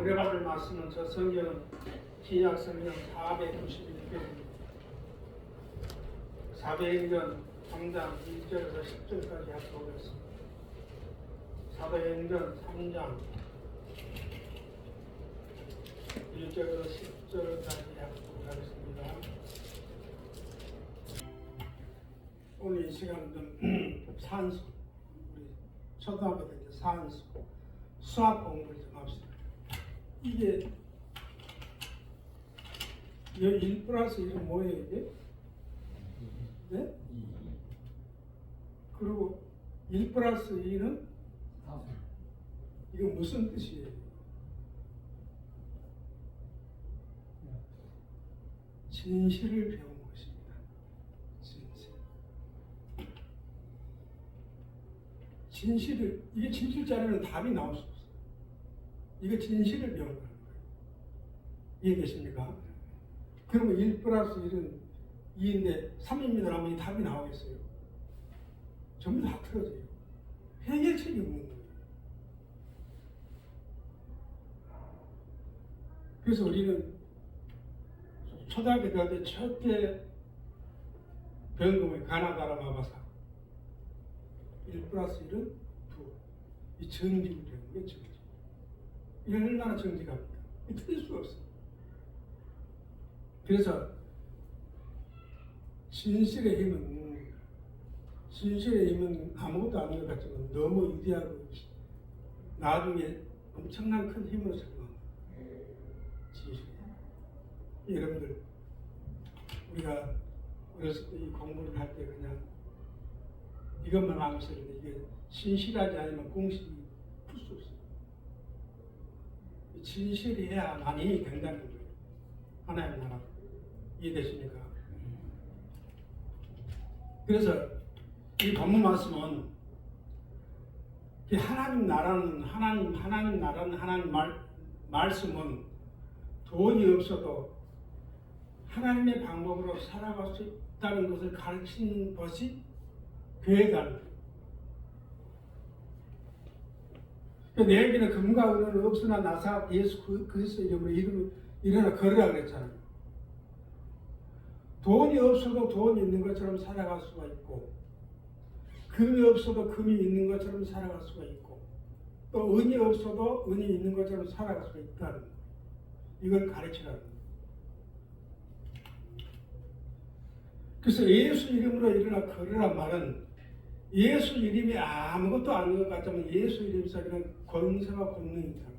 은혜받을 말씀은 저 성경 신약 성경 491편입니다. 400년 3장 1절에서 10절까지 합독했습니다. 400년 3장 1절에서 10절까지 합독하겠습니다. 오늘 이 시간은 산수, 우리 초등학교 때 산수, 수학 공부를 좀 합시다. 이게 1 플러스 1은 뭐예요 이게? 네? 그리고 1 플러스 2는? 이거 무슨 뜻이에요? 진실을 배운 것입니다. 진실을, 이게 진실자리는 답이 나올 수 없어요. 이게 진실을 배운다는 거예요. 이해되십니까? 그러면 1 플러스 1은 2인데 3입니다 하면 이 답이 나오겠어요? 전부 다 틀어져요. 해결책이 없는 거예요. 그래서 우리는 초등학교 대학 때 첫째 배운 거면 가나다라 마바사 1 플러스 1은 2. 이 정직을 배우는 게 정직. 이게 얼마나 정직합니까? 틀릴 수가 없어요. 그래서 진실의 힘은 아무것도 아닌 것 같지만 너무 위대하고 나중에 엄청난 큰 힘으로 작용합니다. 진실. 여러분들 우리가 어렸을 때 이 공부를 할 때 그냥 이것만 하고 있었는데 이게 신실하지 않으면 공식이 풀 수 없어요. 진실해야만이 된다는 거예요. 하나님 나라. 이해되십니까? 그래서 이 본문 말씀은 하나님 나라는 하나님 말씀은 돈이 없어도 하나님의 방법으로 살아갈 수 있다는 것을 가르치는 것이 교회다. 내게는 금과 은은 없으나 나사 예수 그리스도 이름으로 일어나 걸으라 그랬잖아요. 돈이 없어도 돈이 있는 것처럼 살아갈 수가 있고, 금이 없어도 금이 있는 것처럼 살아갈 수가 있고, 또 은이 없어도 은이 있는 것처럼 살아갈 수가 있다는 거예요. 이걸 가르치라는 거예요. 그래서 예수 이름으로 일어나 걸으란 말은 예수 이름이 아무것도 아닌 것 같지만 예수 이름 속에는 권세와 권능이 있다는 거예요.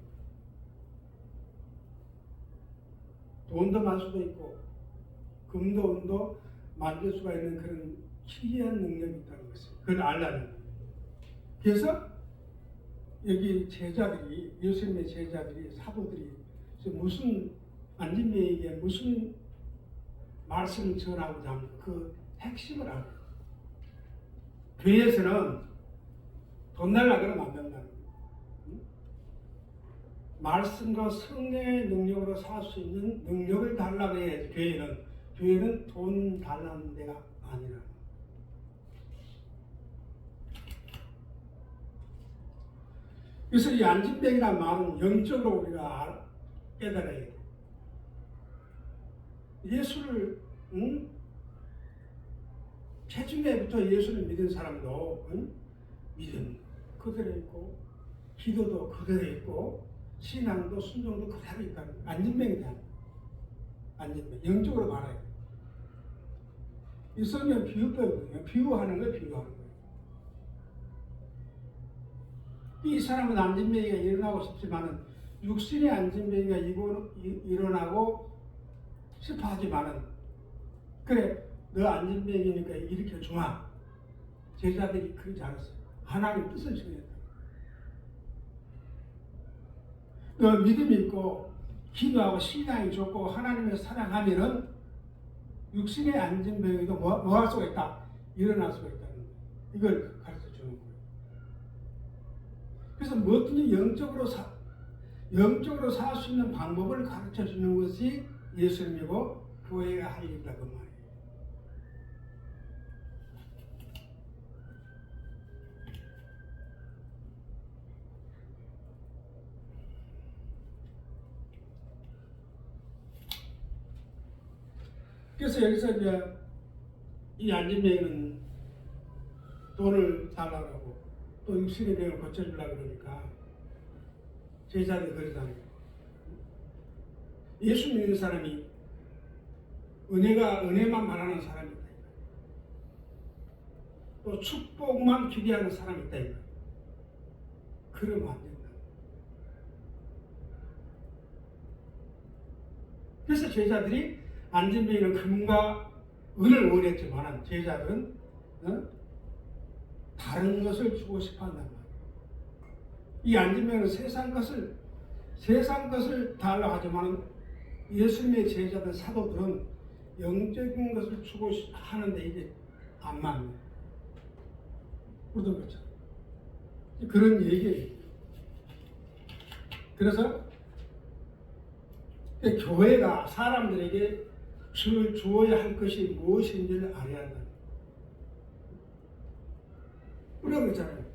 돈도 만 수도 있고 금도 은도 만들 수가 있는 그런 희귀한 능력이 있다는 것을 그걸 알라는 거예요. 그래서 여기 제자들이, 예수님의 제자들이, 사도들이 무슨 안진뱅이에게 무슨 말씀을 전하고자 합니까? 그 핵심을 알아요. 교회에서는 돈 달라 그러면 안 된다는 거예요. 말씀과 성령의 능력으로 살 수 있는 능력을 달라고 해야지. 교회는 돈 달라는 데가 아니라. 그래서 이 안진뱅이라는 말은 영적으로 우리가 깨달아야 돼. 예수를 태중에부터 예수를 믿은 사람도 믿음 그대로 있고, 기도도 그대로 있고, 신앙도 순종도 그대로 있다는 거예요. 안진뱅이다. 안진뱅이. 영적으로 말해야 돼. 이 성경 비유법이거든요. 비유하는 거예요. 비유하는 거예요. 이 사람은 안진뱅이가 일어나고 싶지만은 육신의 안진뱅이가 일어나고 싶어하지만은 그래 너 안진뱅이니까 일으켜 주마. 제자들이 그러지 않았어요. 하나님 뜻을 정했다. 너 믿음이 있고 기도하고 신앙이 좋고 하나님을 사랑하면은 육신의 안진뱅이도 뭐 할 수가 있다. 일어날 수가 있다는 거예요. 이걸 가르쳐 주는 거예요. 그래서 뭐든지 영적으로 살 수 있는 방법을 가르쳐 주는 것이 예수님이고 교회가 할 일이다 그 말이에요. 그래서 여기서 이제 이 안진뱅이는 돈을 달라고 또 육신의 병을 고쳐주려고 그러니까 제자들이 그러잖아요. 예수 믿는 사람이 은혜만 말하는 사람이 있다. 또 축복만 기대하는 사람이 있다. 그러면 안 된다. 그래서 제자들이 안진뱅이는 금과 은을 원했지만 제자들은 다른 것을 주고 싶어 한단 말이에요. 이 안진뱅이는 세상 것을 달라고 하지만 예수님의 제자들 사도들은 영적인 것을 주고 하는데 이게 안 맞네. 우리도 그렇죠. 그런 얘기예요. 그래서 교회가 사람들에게 주어야 할 것이 무엇인지를 알아야 한다. 우리가 그렇잖아요.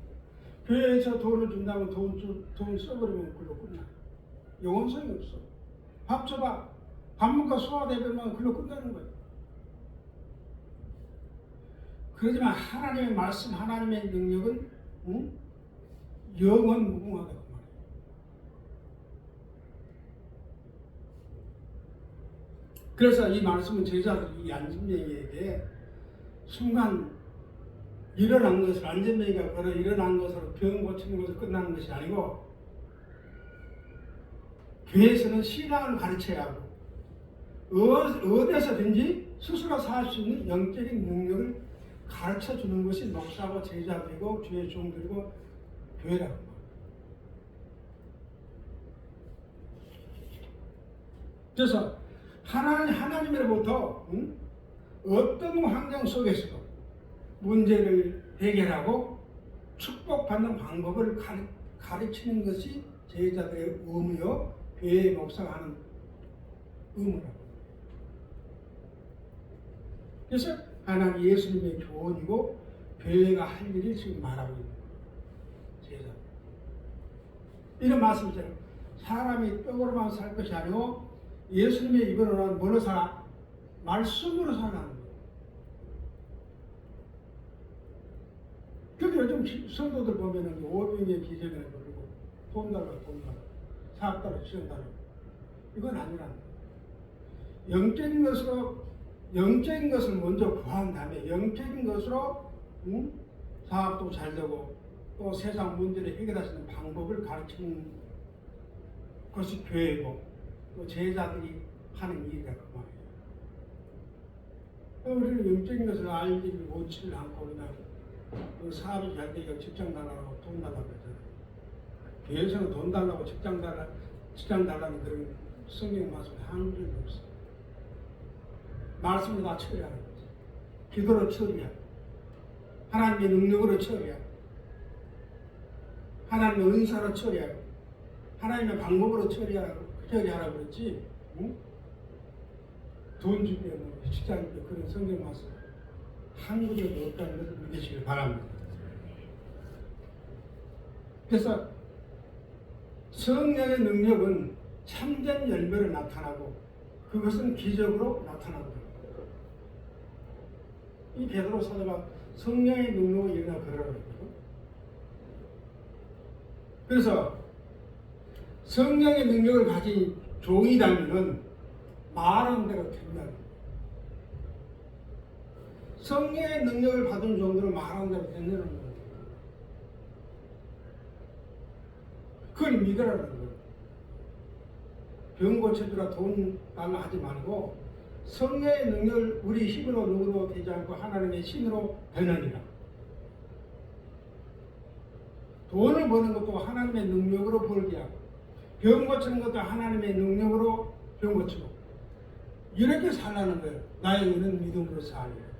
교회에서 돈을 준다면 돈 써버리면 그걸로 끝나. 영혼성이 없어. 밥 줘봐. 밥문과 소화되면 그걸로 끝나는 거예요. 그렇지만 하나님의 말씀, 하나님의 능력은 영원 무궁하다 그 말이에요. 그래서 이 말씀은 제자들이 이 안진뱅이에게 순간 일어난 것을 안진뱅이가 걸어 일어난 것으로 병 고치는 것으로 끝나는 것이 아니고 교회에서는 신앙을 가르쳐야 하고 어디에서든지 스스로 살 수 있는 영적인 능력을 가르쳐 주는 것이 목사고 제자들이고 주의 종들이고 교회라고 합니다. 그래서 하나님으로부터 어떤 환경 속에서도 문제를 해결하고 축복받는 방법을 가르치는 것이 제자들의 의무요, 교회의 목사가 하는 의무라고. 그래서 하나님 예수님의 교훈이고 교회가 할 일을 지금 말하고 있는 제자. 이런 말씀처럼 사람이 떡으로만 살 것이 아니고 예수님의 입으로는 뭘로 살아? 말씀으로 살아가는 거예요. 그런데 요즘 성도들 보면은 오병의 기적을 부르고 돈 달라고 사업 달라고 시험 달라고 이건 아니라는 거예요. 영적인 것을 먼저 구한 다음에 영적인 것으로 사업도 잘 되고 또 세상 문제를 해결할 수 있는 방법을 가르치는 것이 교회이고 또 제자들이 하는 일이다 그 말이에요. 우리는 영적인 것을 알지 못치를 않고 그냥 사업이 잘 되고 직장 달라고 돈 달라고 그러잖아요. 교회에서는 돈 달라고 직장 달라는 그런 성경 말씀 한 줄도 없어요. 말씀으로 다 처리하는 거지. 기도로 처리하고 하나님의 능력으로 처리하고 하나님의 은사로 처리하고 하나님의 방법으로 처리하라고 그랬지. 응? 돈 주게 뭐 직장 주게 그런 성경 말씀 한 구절도 없다는 것을 믿으시길 바랍니다. 그래서 성령의 능력은 참된 열매로 나타나고 그것은 기적으로 나타납니다. 이 베드로 사도가 성령의 능력을 일어나 그러라고 했거든. 그래서 성령의 능력을 가진 종이라면은 말하는 대로 된다. 성령의 능력을 받은 종들은 말하는 대로 된다는 거예요. 그걸 믿으라는 거예요. 병 고쳐주라 돈 달라 하지 말고 성령의 능력을 우리 힘으로 누구로 되지 않고 하나님의 신으로 되느니라. 돈을 버는 것도 하나님의 능력으로 벌게 하고 병 고치는 것도 하나님의 능력으로 병 고치고 이렇게 살라는 거예요. 나의 의는 믿음으로 살려.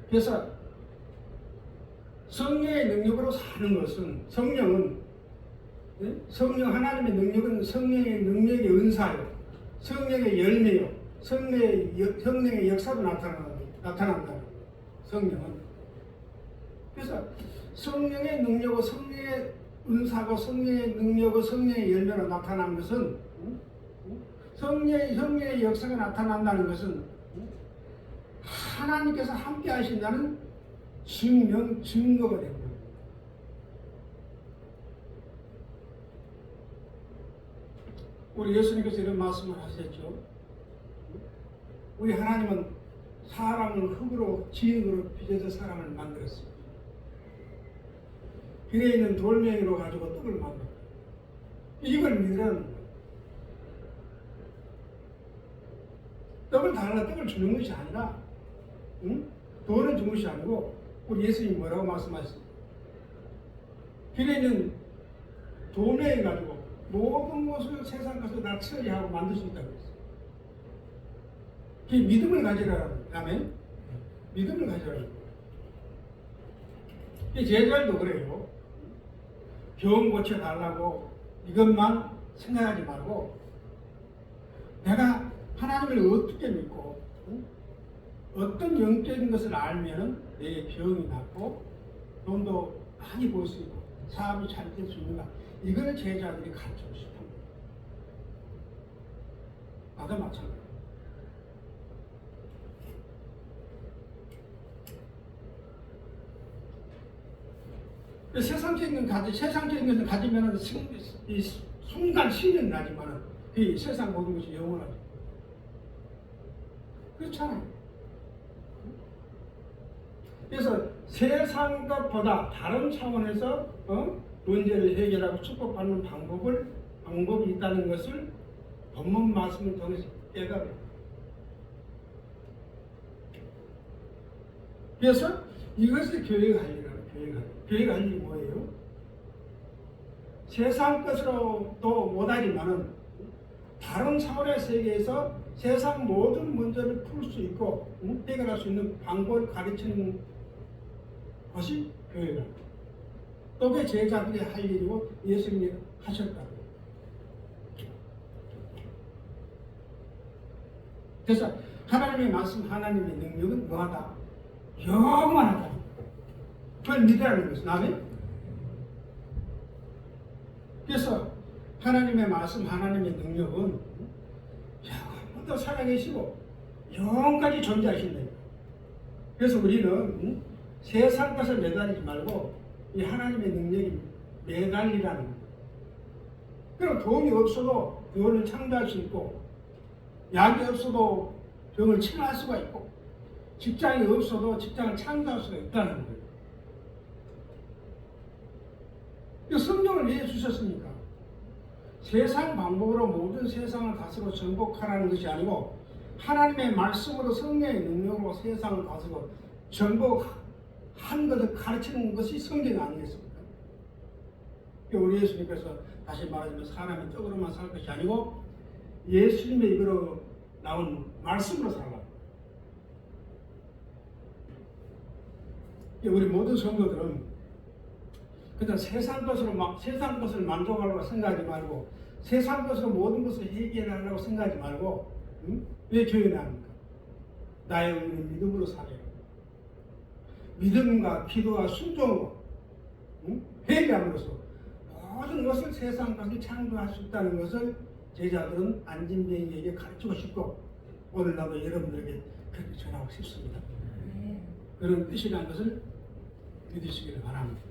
그래서 성령의 능력으로 사는 것은 성령 하나님의 능력은 성령의 능력의 은사요, 성령의 열매요, 성령의 역사도 나타난다. 성령은 그래서 성령의 능력과 성령의 은사고 성령의 능력과 성령의 열매로 나타난 것은 성령의 역사가 나타난다는 것은 하나님께서 함께 하신다는 증거가 됩니다. 우리 예수님께서 이런 말씀을 하셨죠. 우리 하나님은 사람을 흙으로 지흙으로 빚어서 사람을 만들었습니다. 길에 있는 돌멩이로 가지고 떡을 만들었다. 이걸 믿으라는 거예요. 떡을 달라 떡을 주는 것이 아니라 돈을 주는 것이 아니고 우리 예수님이 뭐라고 말씀하셨습니까? 길에 있는 돌멩이 가지고 모든 것을 세상 것을 다 처리하고 만들 수 있다고 했어요. 그 믿음을 가지라는 거예요. 아멘? 믿음을 가지라는 거예요. 이 제자들도 그래요. 병 고쳐달라고 이것만 생각하지 말고 내가 하나님을 어떻게 믿고 어떤 영적인 것을 알면 내 병이 낫고 돈도 많이 벌 수 있고 사업이 잘 될 수 있는가, 이거를 제자들이 가르치고 싶은 거예요. 나도 마찬가지예요. 세상적인 것을 가지면 순간 신은 나지만 이 세상 모든 것이 영원하죠. 그렇잖아요. 그래서 세상 것보다 다른 차원에서 문제를 해결하고 축복받는 방법이 있다는 것을 본문 말씀을 통해서 깨달아요. 그래서 이것을 교회가 할 일이 뭐예요? 세상 것으로도 못하지만은 다른 차원의 세계에서 세상 모든 문제를 풀 수 있고 해결할 수 있는 방법을 가르치는 것이 교회다. 또 그 제자들이 할 일이고 예수님이 하셨다고. 그래서 하나님의 말씀, 하나님의 능력은 뭐하다? 영원하다. 그걸 믿으라는 것이 아멘? 그래서 하나님의 말씀, 하나님의 능력은 영원도 살아계시고 영원까지 존재하신다. 그래서 우리는 세상 것을 매달리지 말고 이 하나님의 능력이 매달리라는 거예요. 그럼 돈이 없어도 돈을 창조할 수 있고, 약이 없어도 병을 치료할 수가 있고, 직장이 없어도 직장을 창조할 수가 있다는 거예요. 성령을 왜 주셨습니까? 세상 방법으로 모든 세상을 다스리고 정복하라는 것이 아니고 하나님의 말씀으로 성령의 능력으로 세상을 다스리고 정복한 것을 가르치는 것이 성경 아니겠습니까? 우리 예수님께서 다시 말하자면 사람이 떡으로만 살 것이 아니고 예수님의 입으로 나온 말씀으로 살라. 우리 모든 성도들은 그냥 세상 것을 만족하려고 생각하지 말고 세상 것으로 모든 것을 해결하려고 생각하지 말고 왜 교회를 합니까? 나의 의는 믿음으로 살아요. 믿음과 기도와 순종으로 회개함으로써 모든 것을 세상 것을 창조할 수 있다는 것을 제자들은 안진뱅이에게 가르치고 싶고 오늘 나도 여러분들에게 그렇게 전하고 싶습니다. 그런 뜻이라는 것을 믿으시기를 바랍니다.